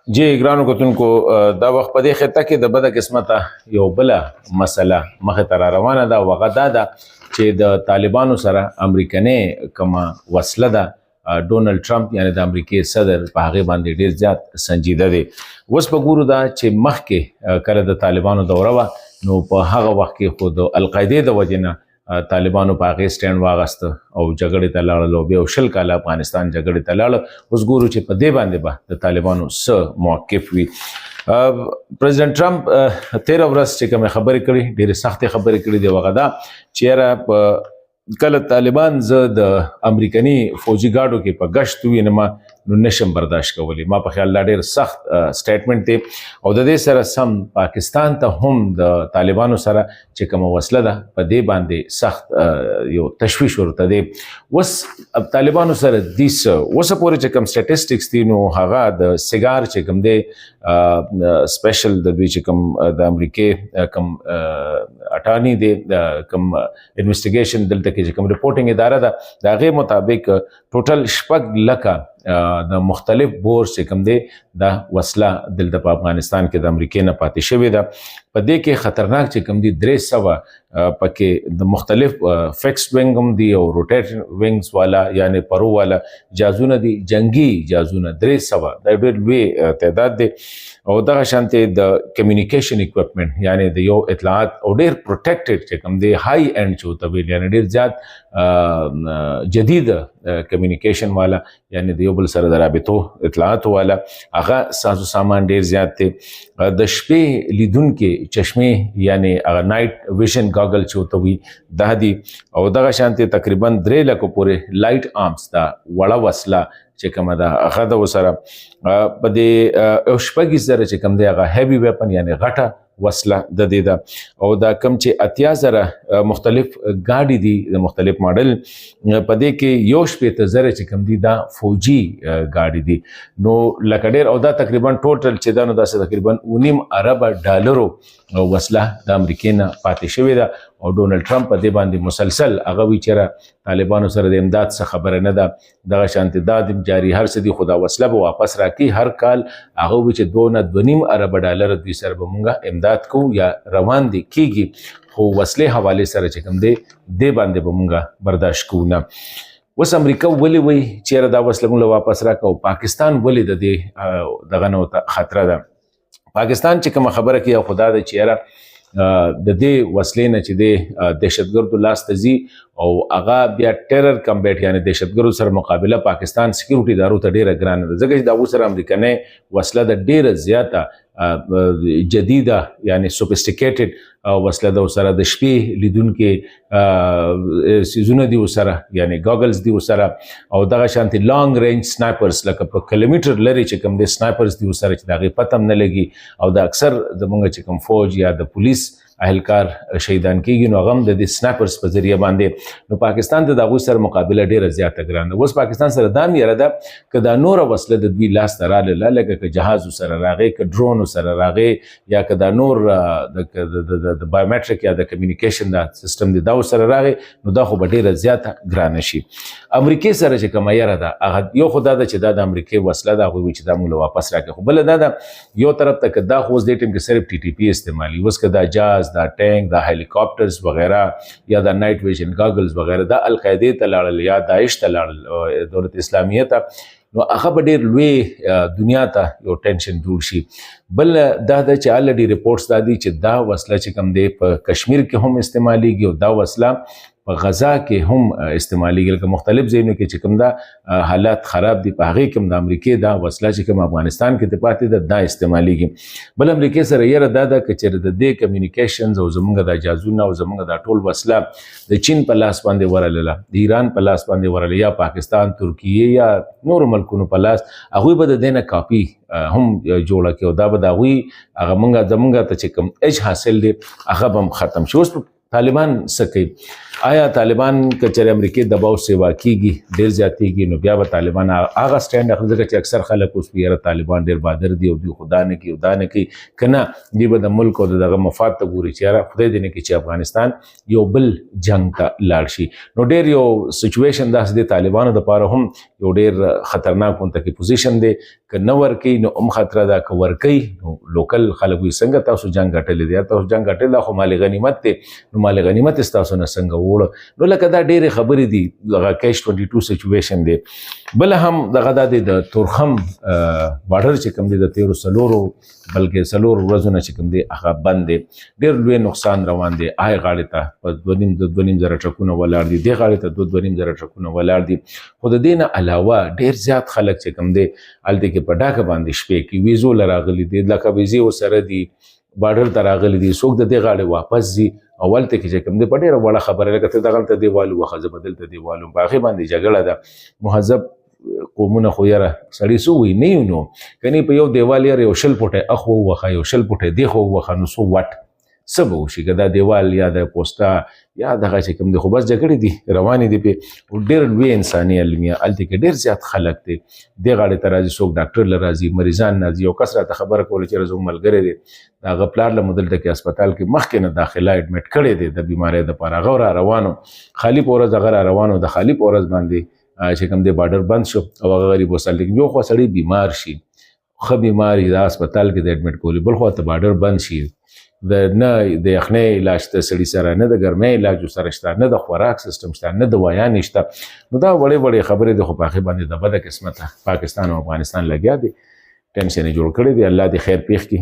جی ګرانو کتونکو دا وخت په دې خطه کې د بده قسمته یو بله مسله مخې ته را روانه ده او هغه دا ده چې د طالبانو سره امریکنۍ کومه وسله ده ډونلډ ټرمپ یعنی د امریکې صدر په هغې باندې ډېر زیات سنجیده دی. اوس به ګورو دا چې مخکې کله د طالبانو دوره وه نو په هغه وخت کې خو د القاعدې د وجې نه طالبانو په هغې سټینډ واغسته او جګړې ته لاړل او بیا 20 کاله افغانستان جګړې ته لاړل. اوس ګورو چې په دې باندې به د طالبانو څه موقف وي. پرزیدنټ ټرمپ تېره ورځ چې کومې خبرې کړي ډېرې سختې خبرې کړي دي هغه دا چې یاره په کله طالبان زه د امریکني فوجي ګاډو کې په ګشت ووینم نو نشم برداشت کولی. ما په خیال دا ډېر سخت سټیټمنټ دی او د دې سره سم پاکستان ته هم د طالبانو سره چې کومه وسله ده په دې باندې سخت یو تشویش ورته دی. اوس طالبانو سره دې څه اوسه پورې چې کوم سټیټسټکس دي نو هغه د سیګار چې کوم دی سپیشل د دوی چې کوم د امریکې کوم اټارني دی کوم انویسټیګیشن دلته کې چې کوم ریپورټینګ اداره ده د هغې مطابق ټوټل 6 لکه د مختلف بورس چې کوم دی دا وسله دلته په افغانستان کې د امریکې نه پاتې شوې ده. په دې کې خطرناک چې کوم دي 300 پکې د مختلف فکسډ وینګ هم دي او روټیټ وینګز والا یعنی پرو والا جازونه دي جنگي جازونه 300 دا ډېر لوی تعداد دی. او دغه شانتې د کمیونیکیشن اکوپمنټ یعنی د یو اطلاعات او ډېر پروټیکټډ چې کوم دی های اینډ چې ورته ویل یعنی ډېر زیات جدید کمیونیکیشن والا یعنی د یو بل سره د رابطو اطلاعاتو والا هغه سازو سامان ډېر زیات دی. د شپې لیدونکي چشمې یعنی هغه نایټ ویژن ګاګل چې ورته وي دا دي او دغه شانتې تقریبا 3 لکو پورې لایټ آرمز دا وړه وسله چې کومه ده هغه د ورسره په دې 20,000 چې کوم دی هغه هیوي ویپن یعنی غټه وسله د دې ده او دا کم چې 80,000 مختلف ګاډي دي د مختلف ماډل په دې کې 60,000 چې کوم دي دا فوجي ګاډي دي نو لکه ډېر او دا تقریبا ټوټل چې دا نو داسې تقریبا 9 ارب ډالرو وسله د امریکې نه پاتې شوې ده او ډونلډ ټرمپ په دې باندې مسلسل هغه وی چېرې طالبانو سره د امداد څه خبره نه ده دغه شانتې دا د جاري هر څه دي خو دا وسله به واپس راکړي هر کال هغه وی چې 2.5 ارب ډالر دوی سره به مونږه امداد کوو یا روان دي کیږي خو وسلې حوالې سره چې کوم دی دې باندې به مونږه برداشت کوو نه. اوس امریکا ولې وایي چېرې دا وسله مونږ واپس راکړو پاکستان ولې د دې دغه نه خطره ده. پاکستان چې کومه خبره کوي خو دا ده چې یاره د دې وسلې نه چې د دهشتګردو لاس ته ځي او هغه بیا ټیرر کمبیټ یعنی دهشتګردو سره مقابله پاکستان سکیورټي ادارو ته ډېره ګرانه ده ځکه چې د هغو سره امریکنۍ وسله د ډېره زیاته جدیده یعنی سوفیسټیکیټډ وسله ده ورسره د شپې لیدونکي سیزونه دي ورسره یعنی ګاګلز دي ورسره او دغه شانتې لانګ رینج سنایپرز لکه په کیلومیټر لرې چې کوم دی سنایپرز دي ورسره چې د هغې پته هم نه لګي او د اکثر زموږ چې کوم فوج یا د پولیس اهلکار شهیدان کېږي نو هغه هم د دې سنایپرز په ذریعه باندې نو پاکستان ته د هغوی سره مقابله ډېره زیاته ګران ده. اوس پاکستان سره دا هم یره ده که دا نوره وسله د دوی لاس ته راغله لکه که جهازو سره راغې که ډرونو سره راغې یا که دا نور د بایومټریک یا د کمیونیکیشن دا سیستم دی دا ورسره راغې نو دا خو به ډېره زیاته ګرانه شي. امریکې سره چې کومه یره ده هغه یو خو دا ده چې دا د امریکې وسله ده هغوی وایي چې دا موږ واپس راکړي خو بله دا ده یو طرف ته که دا خو اوس دې ټیم کې صرف TTP استعمالي اوس که دا جاز دا ټینک دا هلیکاپټرز وغیره یا دا نایټ ویژن ګاګلز وغیره دا القاعدې ته لاړل یا داعش ته لاړل دولت اسلامیه ته نو هغه به ډېر لوی دنیا ته یو ټینشن جوړ شي. بل دا ده چې الریډي ریپورټس دا دي چې دا وسله چې کوم دی په کشمیر کې هم استعمالیږي او دا وسله په غزا کې هم استعمالیږي لکه مختلف ځایونو کې چې کوم دا حالات خراب دي په هغې کې هم د امریکې دا وسله چې کوم افغانستان کې ته پاتې ده دا استعمالیږي. بل امریکې سره یره دا ده که چېرې د دې کمیونیکیشنز او زموږ دا جازونه او زموږ دا ټول وسله د چین په لاس باندې ورلله د ایران په لاس باندې ورلله یا پاکستان ترکیې یا نورو ملکونو په لاس هغوی به د دې نه کاپي هم جوړه کړي او دا به د هغوی هغه زموږ ته چې کوم ایج حاصل دی هغه به هم ختم شي. اوس طالبان څه کوي آیا طالبان که چېرې امریکې دباو سیوا کیږي ډېر زیاتېږي نو بیا به طالبان هغه سټینډ اخلي ځکه چې اکثر خلک اوس یاره طالبان ډېر بهادر دي او دوی خو دا نه کوي او دا نه کوي که نه دوی به د ملک او د دغه مفاد ته ګوري چې یاره خدای دې نه کړي چې افغانستان یو بل جنګ ته لاړ شي نو ډېر یو سچویشن داسې دی طالبانو دپاره هم یو ډېر خطرناک غونته کې پوزیشن دی که نه ورکوي نو هم خطره ده که ورکوي نو لوکل خلک وایي څنګه تاسو جنګ ګټلی دی تاسو جنګ ګټلی دا خو مال غنیمت دی نو مال غنیمت یې ستاسو نه څنګه وړه نو لکه دا ډېرې خبرې دي دغه کیش 22 سچویشن دی بله هم دغه دا دی د تورخم بارډر چې کوم دی د تیرو څلورو بلکې څلور ورځونه چې کوم دی هغه بند دی ډېر لوی نقصان روان دی هغې غاړې ته په 2.5 زره ټرکونه ولاړ دي دې غاړې ته 2.5 زره ټرکونه ولاړ دي خو د دې نه علاوه ډېر زیات خلک چې کوم دی هلته کې په ډاکه باندې شپې کې ویزو له راغلي دي لکه ویزې ورسره دي بارډر ته راغلي دي څوک د دې غاړې واپس ځي اول ته کې چې کوم دی په ډېره وړه خبره لکه ته دغلته دیوالو وخه زه به دلته دیوالو په هغې باندې جګړه ده مهذب قومونه خو یاره سړي څه وایي نه یو نو کنی په یو دیوال یاره یو شل فوټی اخ ووخه یو شل فوټی دېخ ووخه نو څو وټ څه به وشي که دا دیوال یا د پوسټا یا دغه چې کوم دی خو بس جګړې دي روانې دي پې ډېر لوی انساني المیه هلته کې ډېر زیات خلک دی دې غاړې ته راځي څوک ډاکټر له راځي مریضان راځي یو کس راته خبره کوله چې زموږ ملګری دی د هغه پلار له مو دلته کې هسپتال کې مخکې نه داخله اډمټ کړی دی د بیمارۍ دپاره هغه را روانو خالي په ورځ هغه را روانو د خالي په ورځ باندې چې کوم دی بارډر بند شو او هغه غریب وسل یو خوا سړی بیمار شي ښه بیمار دا هسپتال کې د اډمټ کولي بل خوا ته بارډر بند شي د نه د یخنۍ علاج ته سړي سره نه د ګرمۍ علاج سره شته نه د خوراک سیستم شته نه د ویانې شته نو دا وړې وړې خبرې دي خو په هغې باندې د بده قسمته پاکستان او افغانستان لګیا دي ټینشن یې جوړ کړی دی الله دې خیر پېښ کړي